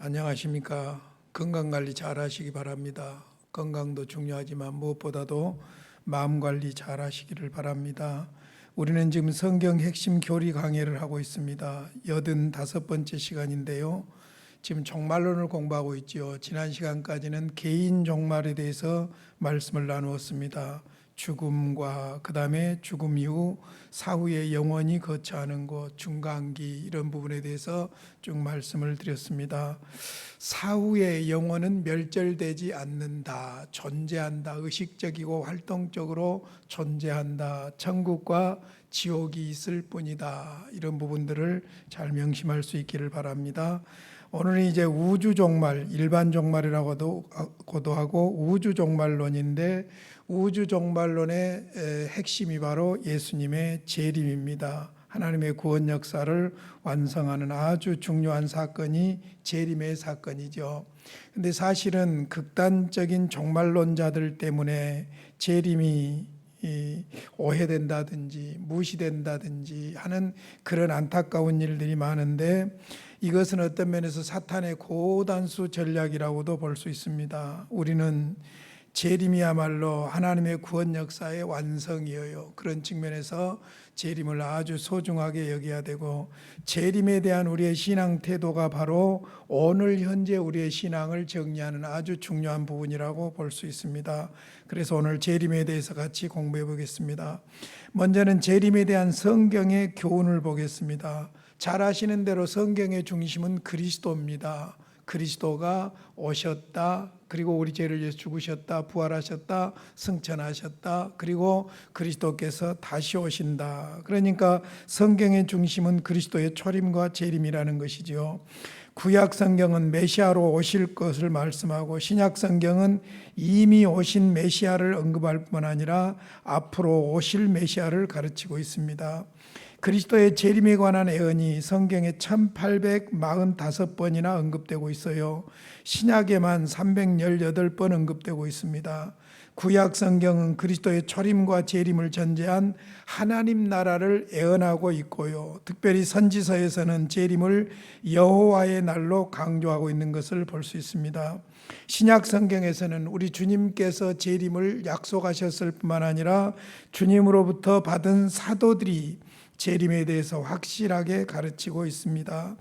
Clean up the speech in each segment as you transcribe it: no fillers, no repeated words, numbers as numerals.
안녕하십니까. 건강관리 잘 하시기 바랍니다. 건강도 중요하지만 무엇보다도 마음관리 잘 하시기를 바랍니다. 우리는 지금 성경 핵심 교리 강해를 하고 있습니다. 85번째 시간인데요. 지금 종말론을 공부하고 있죠. 지난 시간까지는 개인 종말에 대해서 말씀을 나누었습니다. 죽음과 그 다음에 죽음 이후 사후에 영원히 거처하는 것, 중간기 이런 부분에 대해서 쭉 말씀을 드렸습니다. 사후의 영혼은 멸절되지 않는다, 존재한다, 의식적이고 활동적으로 존재한다, 천국과 지옥이 있을 뿐이다, 이런 부분들을 잘 명심할 수 있기를 바랍니다. 오늘은 이제 우주 종말, 일반 종말이라고도 하고 우주 종말론인데, 우주 종말론의 핵심이 바로 예수님의 재림입니다. 하나님의 구원 역사를 완성하는 아주 중요한 사건이 재림의 사건이죠. 근데 사실은 극단적인 종말론자들 때문에 재림이 오해된다든지 무시된다든지 하는 그런 안타까운 일들이 많은데, 이것은 어떤 면에서 사탄의 고단수 전략이라고도 볼 수 있습니다. 우리는 재림이야말로 하나님의 구원 역사의 완성이에요. 그런 측면에서 재림을 아주 소중하게 여겨야 되고, 재림에 대한 우리의 신앙 태도가 바로 오늘 현재 우리의 신앙을 정리하는 아주 중요한 부분이라고 볼 수 있습니다. 그래서 오늘 재림에 대해서 같이 공부해 보겠습니다. 먼저는 재림에 대한 성경의 교훈을 보겠습니다. 잘 아시는 대로 성경의 중심은 그리스도입니다. 그리스도가 오셨다, 그리고 우리 죄를 위해서 죽으셨다, 부활하셨다, 승천하셨다, 그리고 그리스도께서 다시 오신다. 그러니까 성경의 중심은 그리스도의 초림과 재림이라는 것이죠. 구약 성경은 메시아로 오실 것을 말씀하고, 신약 성경은 이미 오신 메시아를 언급할 뿐 아니라 앞으로 오실 메시아를 가르치고 있습니다. 그리스도의 재림에 관한 예언이 성경에 1845번이나 언급되고 있어요. 신약에만 318번 언급되고 있습니다. 구약 성경은 그리스도의 초림과 재림을 전제한 하나님 나라를 예언하고 있고요. 특별히 선지서에서는 재림을 여호와의 날로 강조하고 있는 것을 볼 수 있습니다. 신약 성경에서는 우리 주님께서 재림을 약속하셨을 뿐만 아니라 주님으로부터 받은 사도들이 재림에 대해서 확실하게 가르치고 있습니다.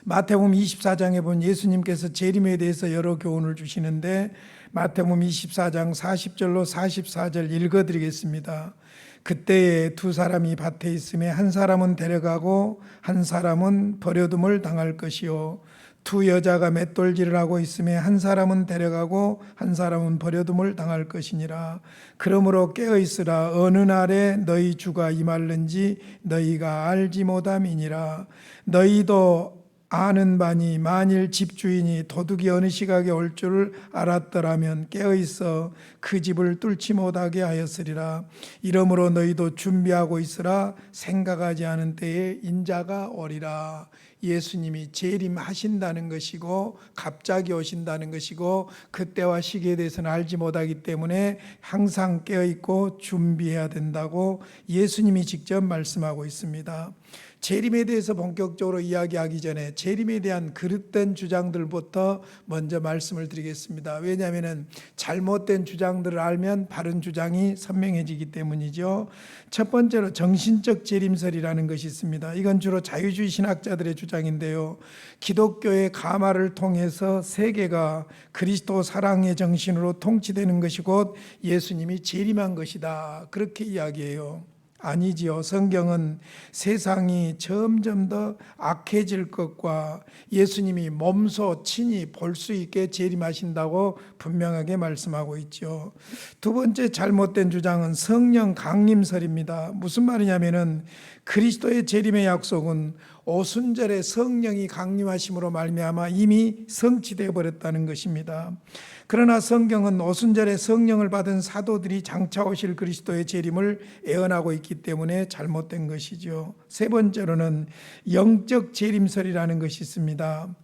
마태복음 24장에 보면 예수님께서 재림에 대해서 여러 교훈을 주시는데, 마태복음 24장 40절로 44절 읽어드리겠습니다. 그때에 두 사람이 밭에 있음에 한 사람은 데려가고 한 사람은 버려둠을 당할 것이요, 두 여자가 맷돌질을 하고 있음에 한 사람은 데려가고 한 사람은 버려둠을 당할 것이니라. 그러므로 깨어있으라. 어느 날에 너희 주가 임할는지 너희가 알지 못함이니라. 너희도 아는 바니 만일 집주인이 도둑이 어느 시각에 올 줄을 알았더라면 깨어있어 그 집을 뚫지 못하게 하였으리라. 이러므로 너희도 준비하고 있으라. 생각하지 않은 때에 인자가 오리라. 예수님이 재림하신다는 것이고 갑자기 오신다는 것이고, 그때와 시기에 대해서는 알지 못하기 때문에 항상 깨어있고 준비해야 된다고 예수님이 직접 말씀하고 있습니다. 재림에 대해서 본격적으로 이야기하기 전에 재림에 대한 그릇된 주장들부터 먼저 말씀을 드리겠습니다. 왜냐하면 잘못된 주장들을 알면 바른 주장이 선명해지기 때문이죠. 첫 번째로 정신적 재림설이라는 것이 있습니다. 이건 주로 자유주의 신학자들의 주장인데요. 기독교의 가마를 통해서 세계가 그리스도 사랑의 정신으로 통치되는 것이 곧 예수님이 재림한 것이다, 그렇게 이야기해요. 아니지요. 성경은 세상이 점점 더 악해질 것과 예수님이 몸소 친히 볼 수 있게 재림하신다고 분명하게 말씀하고 있죠. 두 번째 잘못된 주장은 성령 강림설입니다. 무슨 말이냐면은 그리스도의 재림의 약속은 오순절에 성령이 강림하심으로 말미암아 이미 성취되어 버렸다는 것입니다. 그러나 성경은 오순절에 성령을 받은 사도들이 장차 오실 그리스도의 재림을 예언하고 있기 때문에 잘못된 것이죠. 세 번째로는 영적 재림설이라는 것이 있습니다.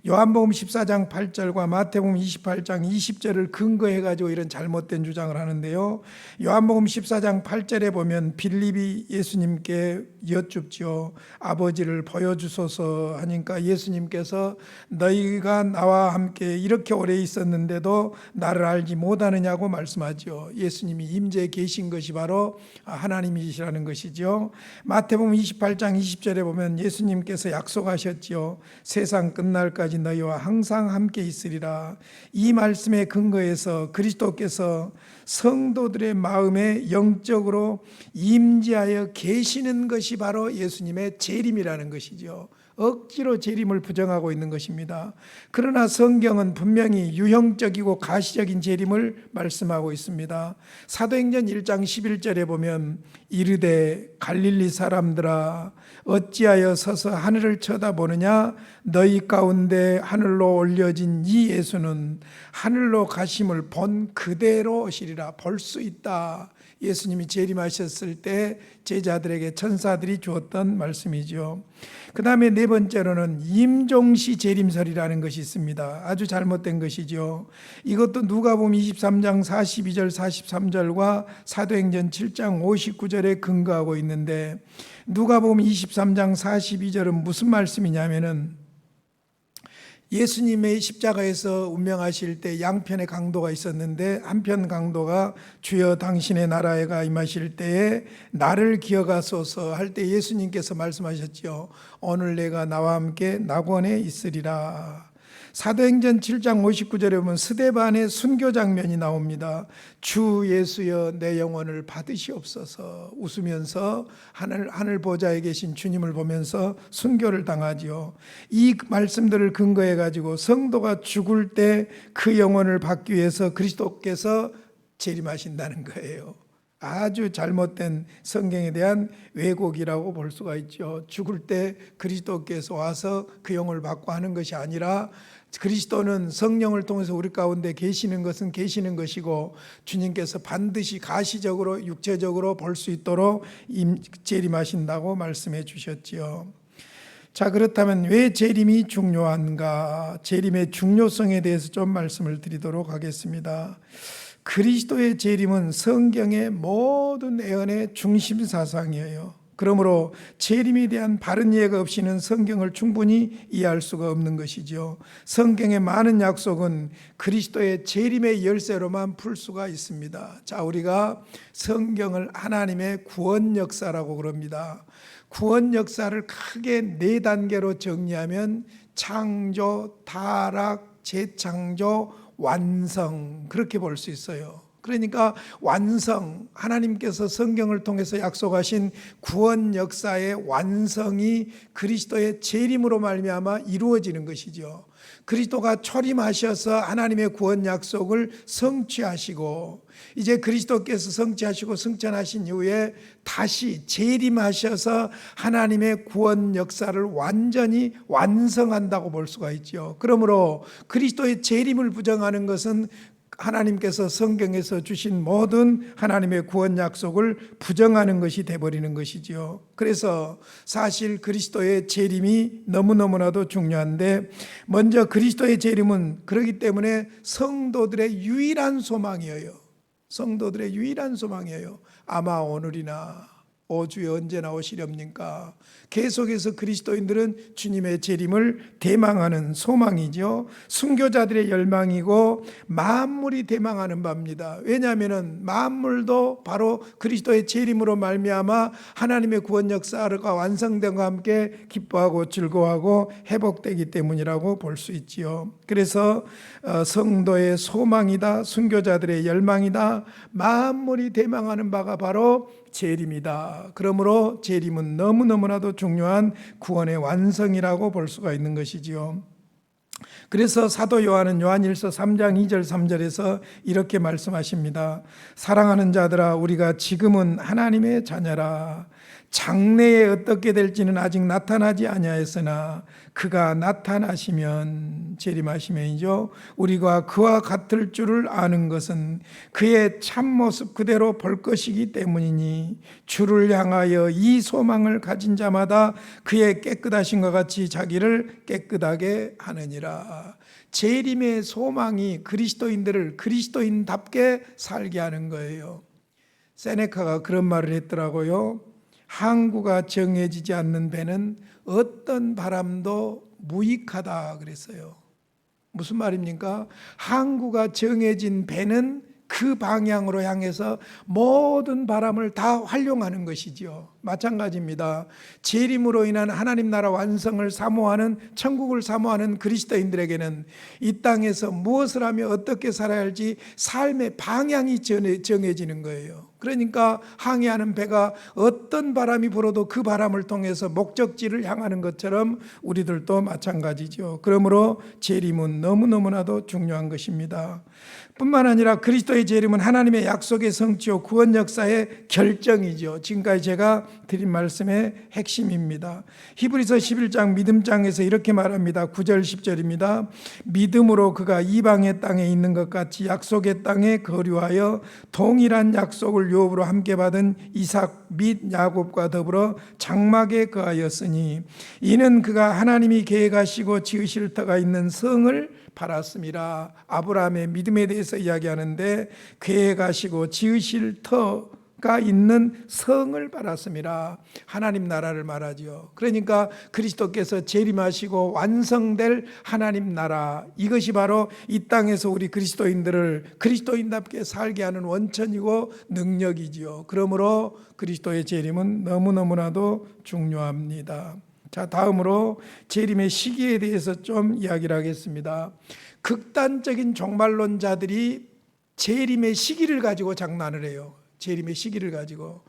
요한복음 14장 8절과 마태복음 28장 20절을 근거해 가지고 이런 잘못된 주장을 하는데요. 요한복음 14장 8절에 보면 빌립이 예수님께 여쭙죠. 아버지를 보여주소서 하니까 예수님께서 너희가 나와 함께 이렇게 오래 있었는데도 나를 알지 못하느냐고 말씀하죠. 예수님이 임재에 계신 것이 바로 하나님이시라는 것이죠. 마태복음 28장 20절에 보면 예수님께서 약속하셨죠. 세상 끝날까지 너희와 항상 함께 있으리라. 이 말씀에 근거해서 그리스도께서 성도들의 마음에 영적으로 임재하여 계시는 것이 바로 예수님의 재림이라는 것이죠. 억지로 재림을 부정하고 있는 것입니다. 그러나 성경은 분명히 유형적이고 가시적인 재림을 말씀하고 있습니다. 사도행전 1장 11절에 보면 이르되 갈릴리 사람들아 어찌하여 서서 하늘을 쳐다보느냐 너희 가운데 하늘로 올려진 이 예수는 하늘로 가심을 본 그대로 오시리라. 볼 수 있다. 예수님이 재림하셨을 때 제자들에게 천사들이 주었던 말씀이죠. 그 다음에 네 번째로는 임종시 재림설이라는 것이 있습니다. 아주 잘못된 것이죠. 이것도 누가복음 23장 42절 43절과 사도행전 7장 59절에 근거하고 있는데 누가복음 23장 42절은 무슨 말씀이냐면은 예수님의 십자가에서 운명하실 때 양편의 강도가 있었는데 한편 강도가 주여 당신의 나라에가 임하실 때에 나를 기억하소서 할 때 예수님께서 말씀하셨죠. 오늘 내가 나와 함께 낙원에 있으리라. 사도행전 7장 59절에 보면 스데반의 순교 장면이 나옵니다. 주 예수여 내 영혼을 받으시옵소서 웃으면서 하늘 보좌에 계신 주님을 보면서 순교를 당하지요. 이 말씀들을 근거해 가지고 성도가 죽을 때 그 영혼을 받기 위해서 그리스도께서 재림하신다는 거예요. 아주 잘못된 성경에 대한 왜곡이라고 볼 수가 있죠. 죽을 때 그리스도께서 와서 그 영을 받고 하는 것이 아니라 그리스도는 성령을 통해서 우리 가운데 계시는 것은 계시는 것이고 주님께서 반드시 가시적으로 육체적으로 볼 수 있도록 재림하신다고 말씀해 주셨지요. 자, 그렇다면 왜 재림이 중요한가? 재림의 중요성에 대해서 좀 말씀을 드리도록 하겠습니다. 그리스도의 재림은 성경의 모든 예언의 중심 사상이에요. 그러므로 재림에 대한 바른 이해가 없이는 성경을 충분히 이해할 수가 없는 것이죠. 성경의 많은 약속은 그리스도의 재림의 열쇠로만 풀 수가 있습니다. 자, 우리가 성경을 하나님의 구원 역사라고 그럽니다. 구원 역사를 크게 네 단계로 정리하면 창조, 타락, 재창조, 완성 그렇게 볼 수 있어요. 그러니까 완성, 하나님께서 성경을 통해서 약속하신 구원 역사의 완성이 그리스도의 재림으로 말미암아 이루어지는 것이죠. 그리스도가 초림하셔서 하나님의 구원 약속을 성취하시고 이제 그리스도께서 성취하시고 승천하신 이후에 다시 재림하셔서 하나님의 구원 역사를 완전히 완성한다고 볼 수가 있죠. 그러므로 그리스도의 재림을 부정하는 것은 하나님께서 성경에서 주신 모든 하나님의 구원 약속을 부정하는 것이 돼버리는 것이지요. 그래서 사실 그리스도의 재림이 너무너무나도 중요한데 먼저 그리스도의 재림은 그렇기 때문에 성도들의 유일한 소망이에요. 성도들의 유일한 소망이에요. 아마 오늘이나 오 주여 언제 나오시렵니까? 계속해서 그리스도인들은 주님의 재림을 대망하는 소망이죠. 순교자들의 열망이고 만물이 대망하는 바입니다. 왜냐하면 만물도 바로 그리스도의 재림으로 말미암아 하나님의 구원 역사가 완성됨과 함께 기뻐하고 즐거워하고 회복되기 때문이라고 볼 수 있지요. 그래서 성도의 소망이다, 순교자들의 열망이다, 만물이 대망하는 바가 바로 재림이다. 그러므로 재림은 너무너무나도 중요한 구원의 완성이라고 볼 수가 있는 것이지요. 그래서 사도 요한은 요한일서 3장 2절 3절에서 이렇게 말씀하십니다. 사랑하는 자들아 우리가 지금은 하나님의 자녀라. 장래에 어떻게 될지는 아직 나타나지 아니하였으나 그가 나타나시면, 재림하시면이죠, 우리가 그와 같을 줄을 아는 것은 그의 참모습 그대로 볼 것이기 때문이니 주를 향하여 이 소망을 가진 자마다 그의 깨끗하심과 같이 자기를 깨끗하게 하느니라. 재림의 소망이 그리스도인들을 그리스도인답게 살게 하는 거예요. 세네카가 그런 말을 했더라고요. 항구가 정해지지 않는 배는 어떤 바람도 무익하다 그랬어요. 무슨 말입니까? 항구가 정해진 배는 그 방향으로 향해서 모든 바람을 다 활용하는 것이지요. 마찬가지입니다. 재림으로 인한 하나님 나라 완성을 사모하는, 천국을 사모하는 그리스도인들에게는 이 땅에서 무엇을 하며 어떻게 살아야 할지 삶의 방향이 정해지는 거예요. 그러니까 항해하는 배가 어떤 바람이 불어도 그 바람을 통해서 목적지를 향하는 것처럼 우리들도 마찬가지죠. 그러므로 재림은 너무너무나도 중요한 것입니다. 뿐만 아니라 그리스도의 재림은 하나님의 약속의 성취요 구원 역사의 결정이죠. 지금까지 제가 드린 말씀의 핵심입니다. 히브리서 11장 믿음장에서 이렇게 말합니다. 9절 10절입니다. 믿음으로 그가 이방의 땅에 있는 것 같이 약속의 땅에 거류하여 동일한 약속을 유업으로 함께 받은 이삭 및 야곱과 더불어 장막에 거하였으니 이는 그가 하나님이 계획하시고 지으실 터가 있는 성을 팔았습니다. 아브라함의 믿음에 대해서 이야기하는데 계획하시고 지으실 터가 있는 성을 팔았습니다. 하나님 나라를 말하죠. 그러니까 그리스도께서 재림하시고 완성될 하나님 나라, 이것이 바로 이 땅에서 우리 그리스도인들을 그리스도인답게 살게 하는 원천이고 능력이지요. 그러므로 그리스도의 재림은 너무너무나도 중요합니다. 자, 다음으로 재림의 시기에 대해서 좀 이야기를 하겠습니다. 극단적인 종말론자들이 재림의 시기를 가지고 장난을 해요. 재림의 시기를 가지고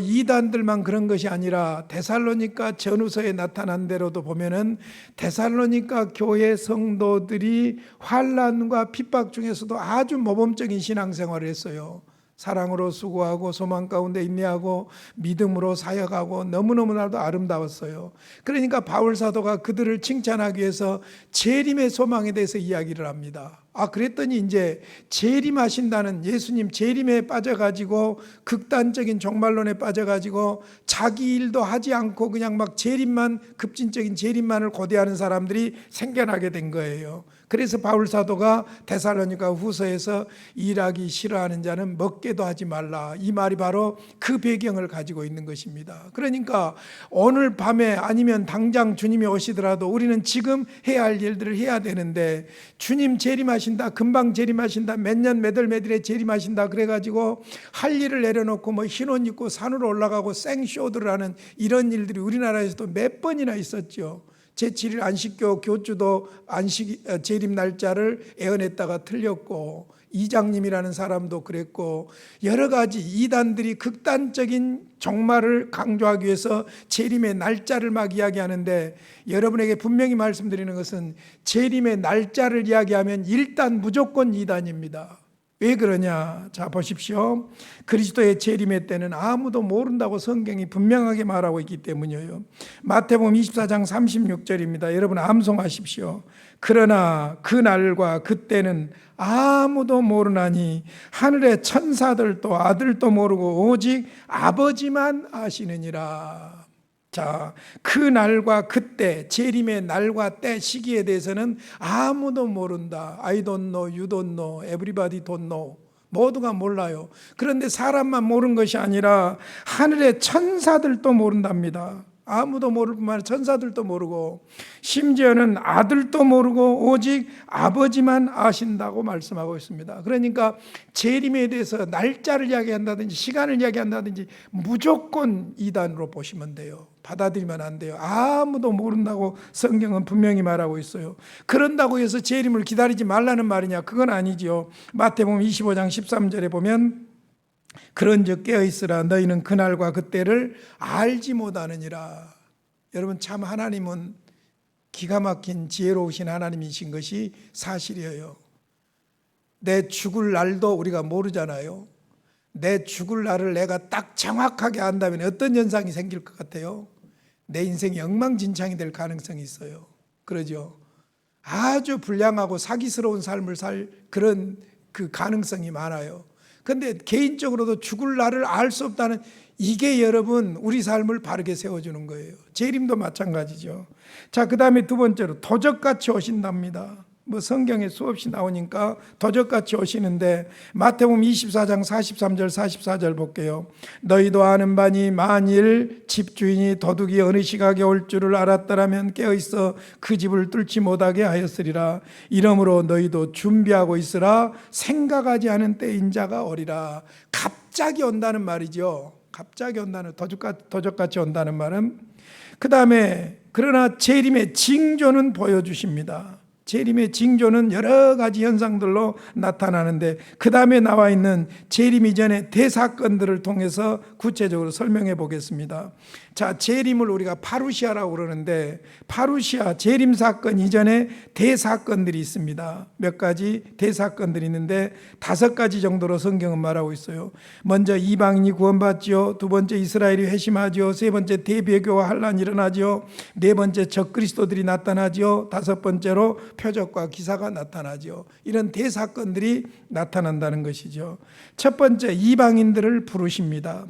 이단들만 그런 것이 아니라 데살로니가 전후서에 나타난 대로도 보면은 데살로니가 교회 성도들이 환난과 핍박 중에서도 아주 모범적인 신앙생활을 했어요. 사랑으로 수고하고 소망 가운데 인내하고 믿음으로 사역하고 너무너무나도 아름다웠어요. 그러니까 바울 사도가 그들을 칭찬하기 위해서 재림의 소망에 대해서 이야기를 합니다. 그랬더니 이제 재림하신다는, 예수님 재림에 빠져가지고 극단적인 종말론에 빠져가지고 자기 일도 하지 않고 그냥 막 재림만, 급진적인 재림만을 고대하는 사람들이 생겨나게 된 거예요. 그래서 바울 사도가 데살로니가 후서에서 일하기 싫어하는 자는 먹게도 하지 말라, 이 말이 바로 그 배경을 가지고 있는 것입니다. 그러니까 오늘 밤에 아니면 당장 주님이 오시더라도 우리는 지금 해야 할 일들을 해야 되는데, 주님 재림하신다, 금방 재림하신다, 몇 년 몇 월 몇 일에 재림하신다 그래가지고 할 일을 내려놓고 흰옷 입고 산으로 올라가고 생쇼들을 하는 이런 일들이 우리나라에서도 몇 번이나 있었죠. 제7일 안식교 교주도 재림 날짜를 애언했다가 틀렸고, 이장님이라는 사람도 그랬고, 여러 가지 이단들이 극단적인 종말을 강조하기 위해서 재림의 날짜를 막 이야기하는데, 여러분에게 분명히 말씀드리는 것은 재림의 날짜를 이야기하면 일단 무조건 이단입니다. 왜 그러냐? 자, 보십시오. 그리스도의 재림의 때는 아무도 모른다고 성경이 분명하게 말하고 있기 때문이에요. 마태복음 24장 36절입니다. 여러분 암송하십시오. 그러나 그 날과 그때는 아무도 모르나니 하늘의 천사들도 아들도 모르고 오직 아버지만 아시느니라. 자, 그 날과 그때, 재림의 날과 때, 시기에 대해서는 아무도 모른다. I don't know, you don't know, everybody don't know. 모두가 몰라요. 그런데 사람만 모르는 것이 아니라 하늘의 천사들도 모른답니다. 아무도 모를 뿐만 아니라 천사들도 모르고, 심지어는 아들도 모르고 오직 아버지만 아신다고 말씀하고 있습니다. 그러니까 재림에 대해서 날짜를 이야기한다든지 시간을 이야기한다든지 무조건 이단으로 보시면 돼요. 받아들이면 안 돼요. 아무도 모른다고 성경은 분명히 말하고 있어요. 그런다고 해서 재림을 기다리지 말라는 말이냐? 그건 아니죠. 마태복음 25장 13절에 보면 그런즉 깨어있으라, 너희는 그날과 그때를 알지 못하느니라. 여러분, 참 하나님은 기가 막힌 지혜로우신 하나님이신 것이 사실이에요. 내 죽을 날도 우리가 모르잖아요. 내 죽을 날을 내가 딱 정확하게 안다면 어떤 현상이 생길 것 같아요? 내 인생이 엉망진창이 될 가능성이 있어요. 그러죠. 아주 불량하고 사기스러운 삶을 살 그런 그 가능성이 많아요. 그런데 개인적으로도 죽을 날을 알 수 없다는 이게 여러분 우리 삶을 바르게 세워주는 거예요. 재림도 마찬가지죠. 자, 그 다음에 두 번째로 도적같이 오신답니다. 뭐 성경에 수없이 나오니까 도적같이 오시는데 마태복음 24장 43절 44절 볼게요. 너희도 아는 바니 만일 집주인이 도둑이 어느 시각에 올 줄을 알았더라면 깨어있어 그 집을 뚫지 못하게 하였으리라. 이러므로 너희도 준비하고 있으라. 생각하지 않은 때인 자가 오리라. 갑자기 온다는 말이죠. 갑자기 온다는 도적같이 온다는 말은 그 다음에 그러나 재림의 징조는 보여주십니다. 재림의 징조는 여러 가지 현상들로 나타나는데 그 다음에 나와 있는 재림 이전의 대사건들을 통해서 구체적으로 설명해 보겠습니다. 자, 재림을 우리가 파루시아라고 그러는데 파루시아 재림 사건 이전에 대사건들이 있습니다. 몇 가지 대사건들이 있는데 5가지 정도로 성경은 말하고 있어요. 먼저 이방인이 구원받지요. 두 번째 이스라엘이 회심하지요. 세 번째 대배교와 환란이 일어나지요. 네 번째 적그리스도들이 나타나지요. 다섯 번째로 표적과 기사가 나타나죠. 이런 대사건들이 나타난다는 것이죠. 첫 번째, 이방인들을 부르십니다.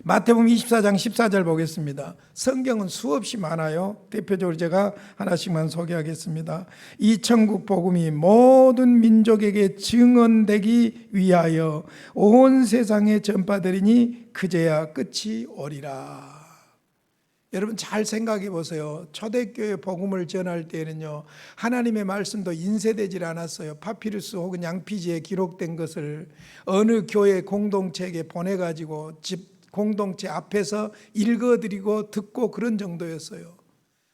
마태복음 24장 14절 보겠습니다. 성경은 수없이 많아요. 대표적으로 제가 하나씩만 소개하겠습니다. 이 천국 복음이 모든 민족에게 증언되기 위하여 온 세상에 전파되리니 그제야 끝이 오리라. 여러분 잘 생각해 보세요. 초대교회 복음을 전할 때에는요, 하나님의 말씀도 인쇄되질 않았어요. 파피루스 혹은 양피지에 기록된 것을 어느 교회 공동체에게 보내가지고 집 공동체 앞에서 읽어드리고 듣고 그런 정도였어요.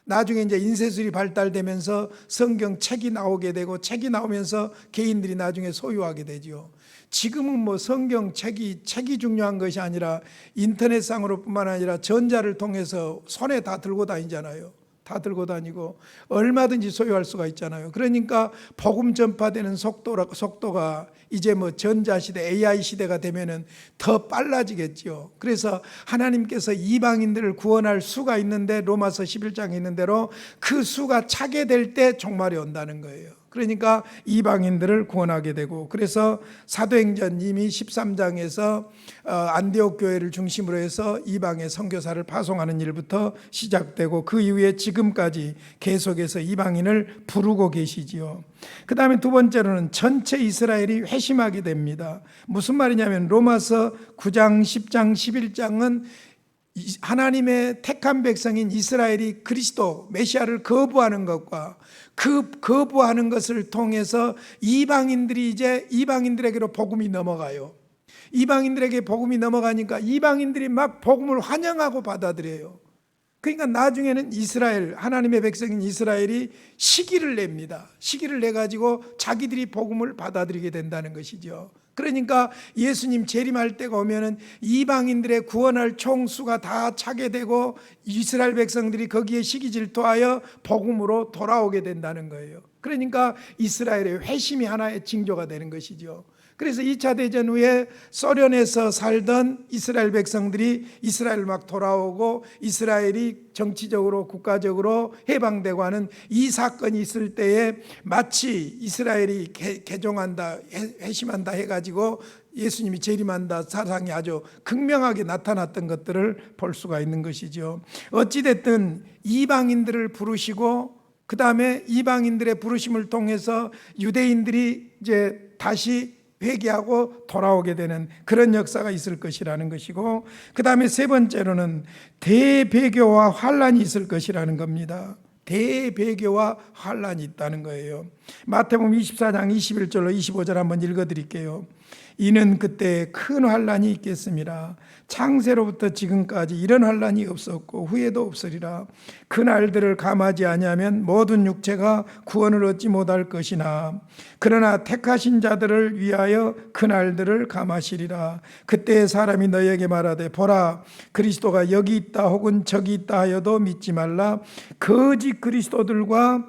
나중에 이제 인쇄술이 발달되면서 성경 책이 나오게 되고 책이 나오면서 개인들이 나중에 소유하게 되죠. 지금은 뭐 성경 책이 중요한 것이 아니라 인터넷상으로 뿐만 아니라 전자를 통해서 손에 다 들고 다니잖아요. 다 들고 다니고 얼마든지 소유할 수가 있잖아요. 그러니까 복음 전파되는 속도가 이제 뭐 전자시대 AI 시대가 되면은 더 빨라지겠죠. 그래서 하나님께서 이방인들을 구원할 수가 있는데 로마서 11장에 있는 대로 그 수가 차게 될 때 종말이 온다는 거예요. 그러니까 이방인들을 구원하게 되고, 그래서 사도행전 이미 13장에서 안디옥 교회를 중심으로 해서 이방의 선교사를 파송하는 일부터 시작되고 그 이후에 지금까지 계속해서 이방인을 부르고 계시지요. 그 다음에 두 번째로는 전체 이스라엘이 회심하게 됩니다. 무슨 말이냐면 로마서 9장 10장 11장은 하나님의 택한 백성인 이스라엘이 그리스도 메시아를 거부하는 것과 그 거부하는 것을 통해서 이방인들에게로 복음이 넘어가요. 이방인들에게 복음이 넘어가니까 이방인들이 막 복음을 환영하고 받아들여요. 그러니까 나중에는 이스라엘, 하나님의 백성인 이스라엘이 시기를 냅니다. 시기를 내가지고 자기들이 복음을 받아들이게 된다는 것이죠. 그러니까 예수님 재림할 때가 오면은 이방인들의 구원할 총수가 다 차게 되고 이스라엘 백성들이 거기에 시기 질투하여 복음으로 돌아오게 된다는 거예요. 그러니까 이스라엘의 회심이 하나의 징조가 되는 것이죠. 그래서 2차 대전 후에 소련에서 살던 이스라엘 백성들이 이스라엘 막 돌아오고 이스라엘이 정치적으로 국가적으로 해방되고 하는 이 사건이 있을 때에 마치 이스라엘이 개종한다, 회심한다 해가지고 예수님이 재림한다 사상이 아주 극명하게 나타났던 것들을 볼 수가 있는 것이죠. 어찌됐든 이방인들을 부르시고 그 다음에 이방인들의 부르심을 통해서 유대인들이 이제 다시 회개하고 돌아오게 되는 그런 역사가 있을 것이라는 것이고, 그 다음에 세 번째로는 대배교와 환란이 있을 것이라는 겁니다. 대배교와 환란이 있다는 거예요. 마태복음 24장 21절로 25절 한번 읽어드릴게요. 이는 그때 큰 환란이 있겠습니다. 창세로부터 지금까지 이런 환란이 없었고 후에도 없으리라. 그 날들을 감하지 아니하면 모든 육체가 구원을 얻지 못할 것이나 그러나 택하신 자들을 위하여 그 날들을 감하시리라. 그때 사람이 너희에게 말하되 보라 그리스도가 여기 있다 혹은 저기 있다 하여도 믿지 말라. 거짓 그리스도들과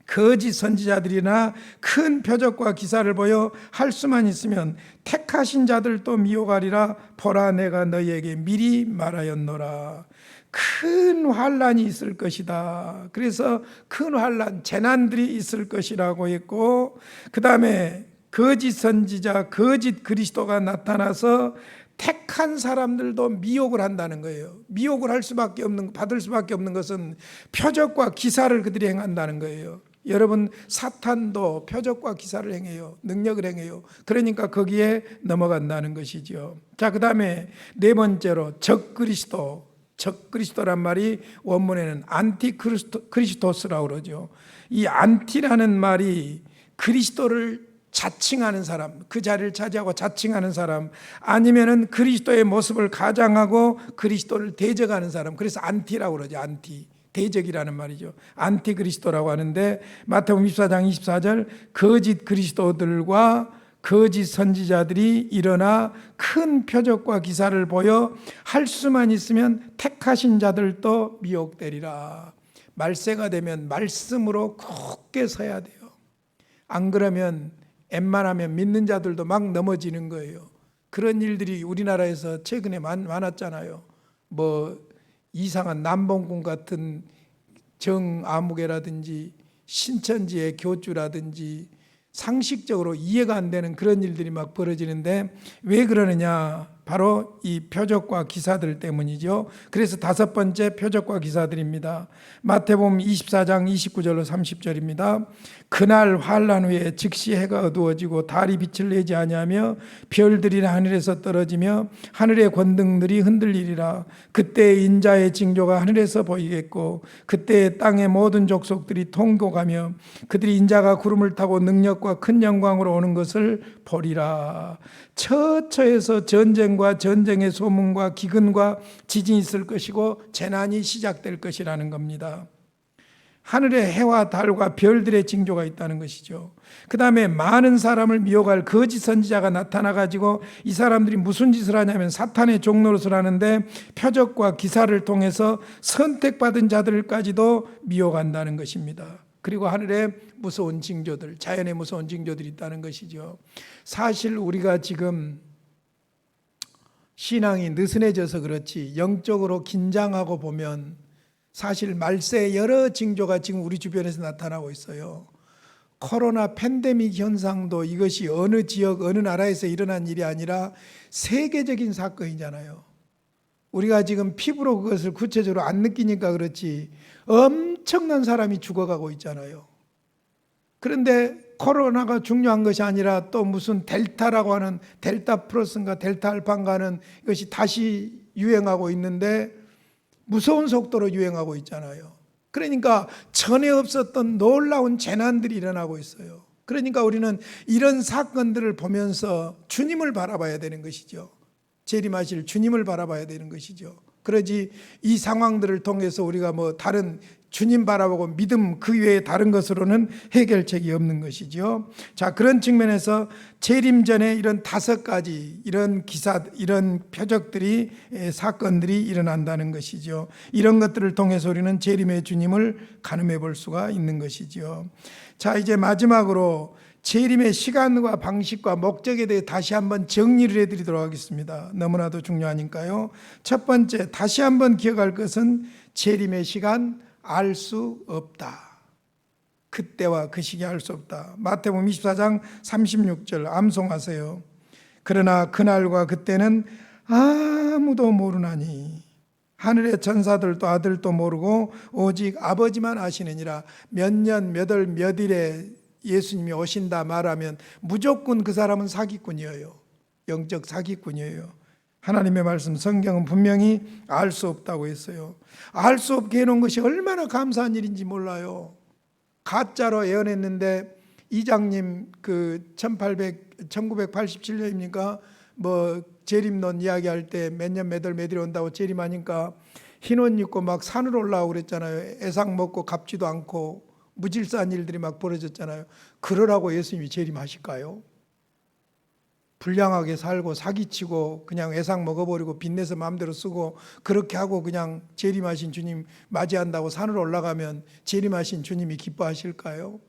거짓 선지자들이나 큰 표적과 기사를 보여 할 수만 있으면 택하신 자들도 미혹하리라. 보라, 내가 너희에게 미리 말하였노라. 큰 환란이 있을 것이다. 그래서 큰 환란, 재난들이 있을 것이라고 했고, 그 다음에 거짓 선지자, 거짓 그리스도가 나타나서 택한 사람들도 미혹을 한다는 거예요. 미혹을 할 수밖에 없는, 받을 수밖에 없는 것은 표적과 기사를 그들이 행한다는 거예요. 여러분, 사탄도 표적과 기사를 행해요. 능력을 행해요. 그러니까 거기에 넘어간다는 것이죠. 자, 그 다음에 네 번째로 적그리스도. 적그리스도란 말이 원문에는 안티크리스토스라고 그러죠. 이 안티라는 말이 그리스도를 자칭하는 사람, 그 자리를 차지하고 자칭하는 사람, 아니면은 그리스도의 모습을 가장하고 그리스도를 대적하는 사람. 그래서 안티라고 그러죠. 안티. 대적이라는 말이죠. 안티그리스도라고 하는데, 마태복음 24장 24절, 거짓 그리스도들과 거짓 선지자들이 일어나 큰 표적과 기사를 보여 할 수만 있으면 택하신 자들도 미혹되리라. 말세가 되면 말씀으로 굳게 서야 돼요. 안 그러면 웬만하면 믿는 자들도 막 넘어지는 거예요. 그런 일들이 우리나라에서 최근에 많았잖아요. 뭐 이상한 남봉꾼 같은 정아무개라든지 신천지의 교주라든지 상식적으로 이해가 안 되는 그런 일들이 막 벌어지는데, 왜 그러느냐? 바로 이 표적과 기사들 때문이죠. 그래서 다섯 번째 표적과 기사들입니다. 마태복음 24장 29절로 30절입니다. 그날 환란 후에 즉시 해가 어두워지고 달이 빛을 내지 아니하며 별들이 하늘에서 떨어지며 하늘의 권등들이 흔들리리라. 그때 인자의 징조가 하늘에서 보이겠고 그때 땅의 모든 족속들이 통곡하며 그들이 인자가 구름을 타고 능력과 큰 영광으로 오는 것을 보리라. 처처에서 전쟁과 전쟁의 소문과 기근과 지진이 있을 것이고 재난이 시작될 것이라는 겁니다. 하늘에 해와 달과 별들의 징조가 있다는 것이죠. 그 다음에 많은 사람을 미혹할 거짓 선지자가 나타나가지고 이 사람들이 무슨 짓을 하냐면 사탄의 종노릇을 하는데, 표적과 기사를 통해서 선택받은 자들까지도 미혹한다는 것입니다. 그리고 하늘에 무서운 징조들, 자연의 무서운 징조들이 있다는 것이죠. 사실 우리가 지금 신앙이 느슨해져서 그렇지 영적으로 긴장하고 보면 사실 말세의 여러 징조가 지금 우리 주변에서 나타나고 있어요. 코로나 팬데믹 현상도 이것이 어느 지역, 어느 나라에서 일어난 일이 아니라 세계적인 사건이잖아요. 우리가 지금 피부로 그것을 구체적으로 안 느끼니까 그렇지 엄청난 사람이 죽어가고 있잖아요. 그런데 코로나가 중요한 것이 아니라 또 무슨 델타라고 하는, 델타 플러스인가 델타 알파인가 하는 이것이 다시 유행하고 있는데 무서운 속도로 유행하고 있잖아요. 그러니까 전에 없었던 놀라운 재난들이 일어나고 있어요. 그러니까 우리는 이런 사건들을 보면서 주님을 바라봐야 되는 것이죠. 재림하실 주님을 바라봐야 되는 것이죠. 그러지 이 상황들을 통해서 우리가 뭐 다른 주님 바라보고 믿음 그 외에 다른 것으로는 해결책이 없는 것이죠. 자, 그런 측면에서 재림 전에 이런 다섯 가지 이런 기사, 이런 표적들이, 사건들이 일어난다는 것이죠. 이런 것들을 통해서 우리는 재림의 주님을 가늠해 볼 수가 있는 것이죠. 자, 이제 마지막으로 재림의 시간과 방식과 목적에 대해 다시 한번 정리를 해드리도록 하겠습니다. 너무나도 중요하니까요. 첫 번째, 다시 한번 기억할 것은 재림의 시간 알 수 없다. 그때와 그 시기 알 수 없다. 마태복음 24장 36절 암송하세요. 그러나 그날과 그때는 아무도 모르나니 하늘의 천사들도 아들도 모르고 오직 아버지만 아시느니라. 몇 년 몇 월 몇 일에 예수님이 오신다 말하면 무조건 그 사람은 사기꾼이에요. 영적 사기꾼이에요. 하나님의 말씀 성경은 분명히 알 수 없다고 했어요. 알 수 없게 해놓은 것이 얼마나 감사한 일인지 몰라요. 가짜로 예언했는데 이장님 그 1987년입니까? 뭐 재림론 이야기할 때 몇 년 몇 월 몇 일 온다고 재림하니까 흰 옷 입고 막 산으로 올라오고 그랬잖아요. 애상 먹고 갚지도 않고 무질서한 일들이 막 벌어졌잖아요. 그러라고 예수님이 재림하실까요? 불량하게 살고 사기치고 그냥 외상 먹어버리고 빚내서 마음대로 쓰고 그렇게 하고 그냥 재림하신 주님 맞이한다고 산으로 올라가면 재림하신 주님이 기뻐하실까요?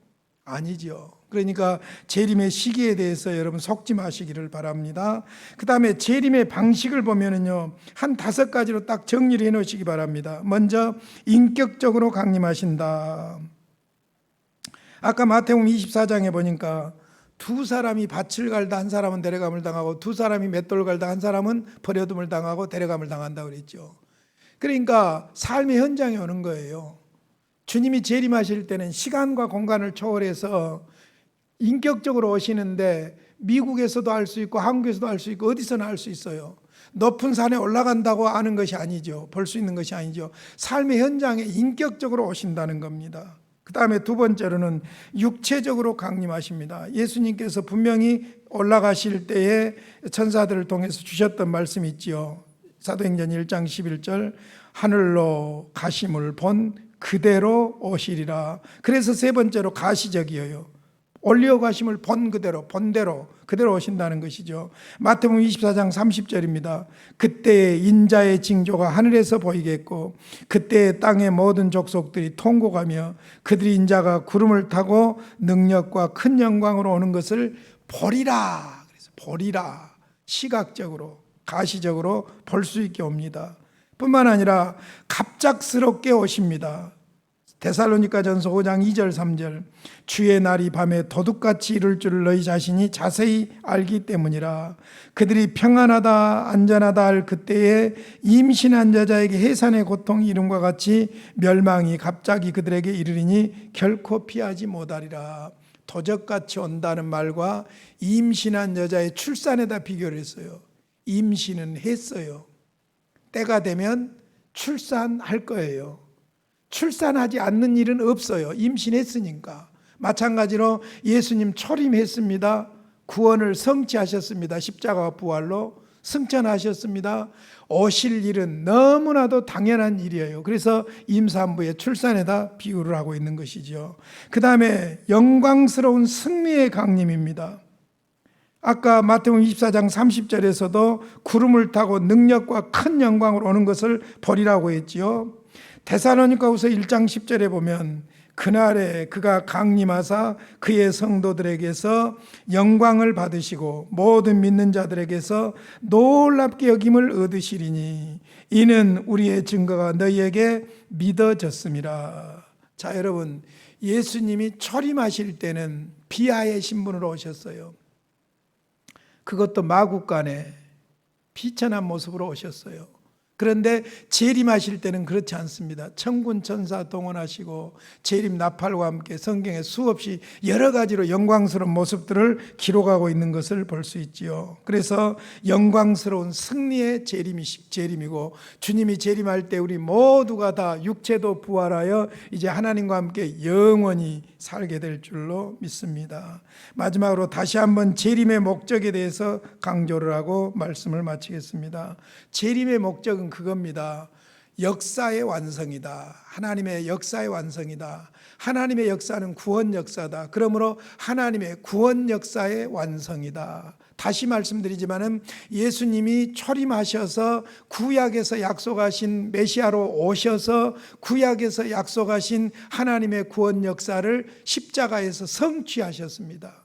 아니죠. 그러니까 재림의 시기에 대해서 여러분 속지 마시기를 바랍니다. 그 다음에 재림의 방식을 보면은요, 한 5가지로 딱 정리를 해 놓으시기 바랍니다. 먼저 인격적으로 강림하신다. 아까 마태복음 24장에 보니까 2사람이 밭을 갈다 한 사람은 데려감을 당하고 2사람이 맷돌 갈다 한 사람은 버려둠을 당하고 데려감을 당한다고 그랬죠. 그러니까 삶의 현장에 오는 거예요. 주님이 재림하실 때는 시간과 공간을 초월해서 인격적으로 오시는데 미국에서도 할 수 있고 한국에서도 할 수 있고 어디서나 할 수 있어요. 높은 산에 올라간다고 아는 것이 아니죠. 볼 수 있는 것이 아니죠. 삶의 현장에 인격적으로 오신다는 겁니다. 그 다음에 2번째로는 육체적으로 강림하십니다. 예수님께서 분명히 올라가실 때에 천사들을 통해서 주셨던 말씀이 있지요. 사도행전 1장 11절 하늘로 가심을 본 그대로 오시리라. 그래서 3번째로 가시적이에요. 올려가심을 본 그대로, 본대로, 그대로 오신다는 것이죠. 마태복음 24장 30절입니다. 그때의 인자의 징조가 하늘에서 보이겠고 그때의 땅의 모든 족속들이 통곡하며 그들이 인자가 구름을 타고 능력과 큰 영광으로 오는 것을 보리라. 그래서 보리라. 시각적으로, 가시적으로 볼 수 있게 옵니다. 뿐만 아니라 갑작스럽게 오십니다. 데살로니가전서 5장 2절 3절 주의 날이 밤에 도둑같이 이룰 줄을 너희 자신이 자세히 알기 때문이라. 그들이 평안하다 안전하다 할 그때에 임신한 여자에게 해산의 고통이 이름과 같이 멸망이 갑자기 그들에게 이르리니 결코 피하지 못하리라. 도적같이 온다는 말과 임신한 여자의 출산에다 비교를 했어요. 임신은 했어요. 때가 되면 출산할 거예요. 출산하지 않는 일은 없어요. 임신했으니까. 마찬가지로 예수님 초림했습니다. 구원을 성취하셨습니다. 십자가와 부활로 승천하셨습니다. 오실 일은 너무나도 당연한 일이에요. 그래서 임산부의 출산에다 비유를 하고 있는 것이죠. 그 다음에 영광스러운 승리의 강림입니다. 아까 마태복음 24장 30절에서도 구름을 타고 능력과 큰 영광으로 오는 것을 보리라고 했지요. 데살로니가후서 1장 10절에 보면 그날에 그가 강림하사 그의 성도들에게서 영광을 받으시고 모든 믿는 자들에게서 놀랍게 여김을 얻으시리니 이는 우리의 증거가 너희에게 믿어졌음이라. 자, 여러분, 예수님이 초림하실 때는 비하의 신분으로 오셨어요. 그것도 마국간에 비천한 모습으로 오셨어요. 그런데 재림하실 때는 그렇지 않습니다. 천군 천사 동원하시고 재림 나팔과 함께 성경에 수없이 여러 가지로 영광스러운 모습들을 기록하고 있는 것을 볼 수 있지요. 그래서 영광스러운 승리의 재림이고 주님이 재림할 때 우리 모두가 다 육체도 부활하여 이제 하나님과 함께 영원히 살게 될 줄로 믿습니다. 마지막으로 다시 한번 재림의 목적에 대해서 강조를 하고 말씀을 마치겠습니다. 재림의 목적은 그겁니다. 역사의 완성이다. 하나님의 역사의 완성이다. 하나님의 역사는 구원 역사다. 그러므로 하나님의 구원 역사의 완성이다. 다시 말씀드리지만은 예수님이 초림하셔서 구약에서 약속하신 메시아로 오셔서 구약에서 약속하신 하나님의 구원 역사를 십자가에서 성취하셨습니다.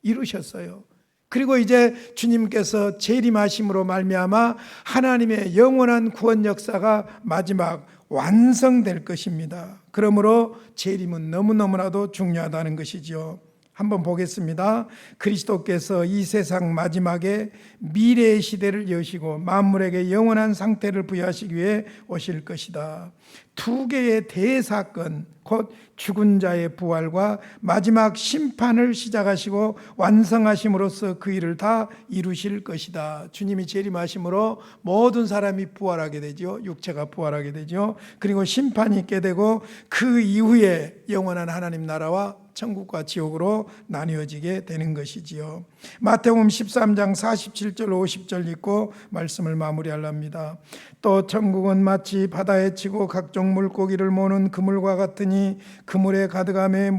이루셨어요. 그리고 이제 주님께서 재림하심으로 말미암아 하나님의 영원한 구원 역사가 마지막 완성될 것입니다. 그러므로 재림은 너무너무나도 중요하다는 것이죠. 한번 보겠습니다. 그리스도께서 이 세상 마지막에 미래의 시대를 여시고 만물에게 영원한 상태를 부여하시기 위해 오실 것이다. 2개의 대사건, 곧 죽은 자의 부활과 마지막 심판을 시작하시고 완성하심으로써 그 일을 다 이루실 것이다. 주님이 재림하심으로 모든 사람이 부활하게 되죠. 육체가 부활하게 되죠. 그리고 심판이 있게 되고 그 이후에 영원한 하나님 나라와 천국과 지옥으로 나뉘어지게 되는 것이지요. 마태복음 13장 47절 50절 읽고 말씀을 마무리하렵니다. 또 천국은 마치 바다에 치고 각종 물고기를 모는 그물과 같으니 그물에 가득함에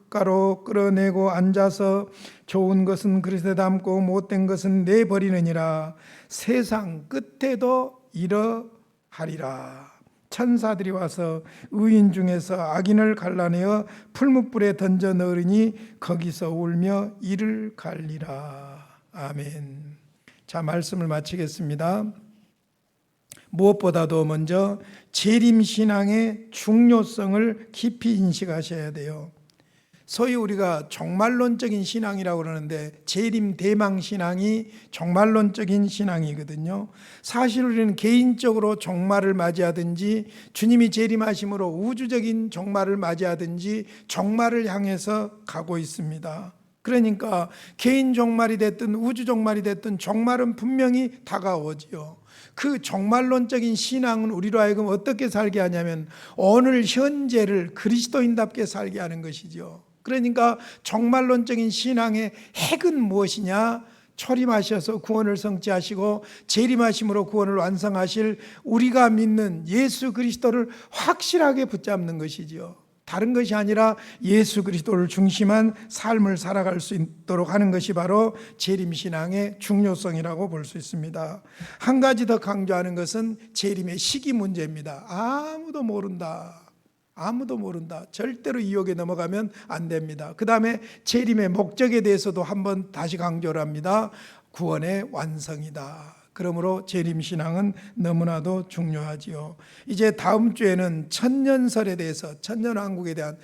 흙가로 끌어내고 앉아서 좋은 것은 그릇에 담고 못된 것은 내버리느니라. 세상 끝에도 이러하리라. 천사들이 와서 의인 중에서 악인을 갈라내어 풀무불에 던져 넣으리니 거기서 울며 이를 갈리라. 아멘. 자, 말씀을 마치겠습니다. 무엇보다도 먼저 재림신앙의 중요성을 깊이 인식하셔야 돼요. 소위 우리가 종말론적인 신앙이라고 그러는데 재림대망신앙이 종말론적인 신앙이거든요. 사실 우리는 개인적으로 종말을 맞이하든지 주님이 재림하심으로 우주적인 종말을 맞이하든지 종말을 향해서 가고 있습니다. 그러니까 개인 종말이 됐든 우주 종말이 됐든 종말은 분명히 다가오지요. 그 종말론적인 신앙은 우리로 하여금 어떻게 살게 하냐면 오늘 현재를 그리스도인답게 살게 하는 것이죠. 그러니까 종말론적인 신앙의 핵은 무엇이냐? 초림하셔서 구원을 성취하시고 재림하심으로 구원을 완성하실 우리가 믿는 예수 그리스도를 확실하게 붙잡는 것이지요. 다른 것이 아니라 예수 그리스도를 중심한 삶을 살아갈 수 있도록 하는 것이 바로 재림신앙의 중요성이라고 볼 수 있습니다. 한 가지 더 강조하는 것은 재림의 시기 문제입니다. 아무도 모른다. 아무도 모른다. 절대로 이 유혹에 넘어가면 안 됩니다. 그 다음에 재림의 목적에 대해서도 한번 다시 강조를 합니다. 구원의 완성이다. 그러므로 재림신앙은 너무나도 중요하지요. 이제 다음 주에는 천년설에 대해서, 천년왕국에 대한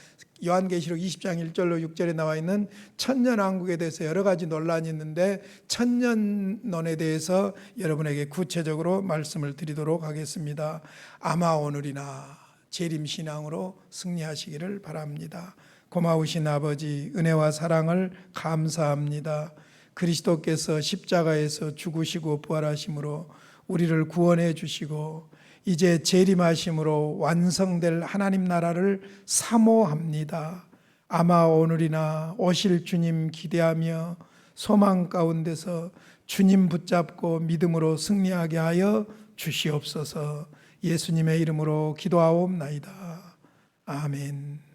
요한계시록 20장 1절로 6절에 나와 있는 천년왕국에 대해서 여러 가지 논란이 있는데 천년론에 대해서 여러분에게 구체적으로 말씀을 드리도록 하겠습니다. 아마 오늘이나 재림신앙으로 승리하시기를 바랍니다. 고마우신 아버지, 은혜와 사랑을 감사합니다. 그리스도께서 십자가에서 죽으시고 부활하심으로 우리를 구원해 주시고 이제 재림하심으로 완성될 하나님 나라를 사모합니다. 아마 오늘이나 오실 주님 기대하며 소망 가운데서 주님 붙잡고 믿음으로 승리하게 하여 주시옵소서. 예수님의 이름으로 기도하옵나이다. 아멘.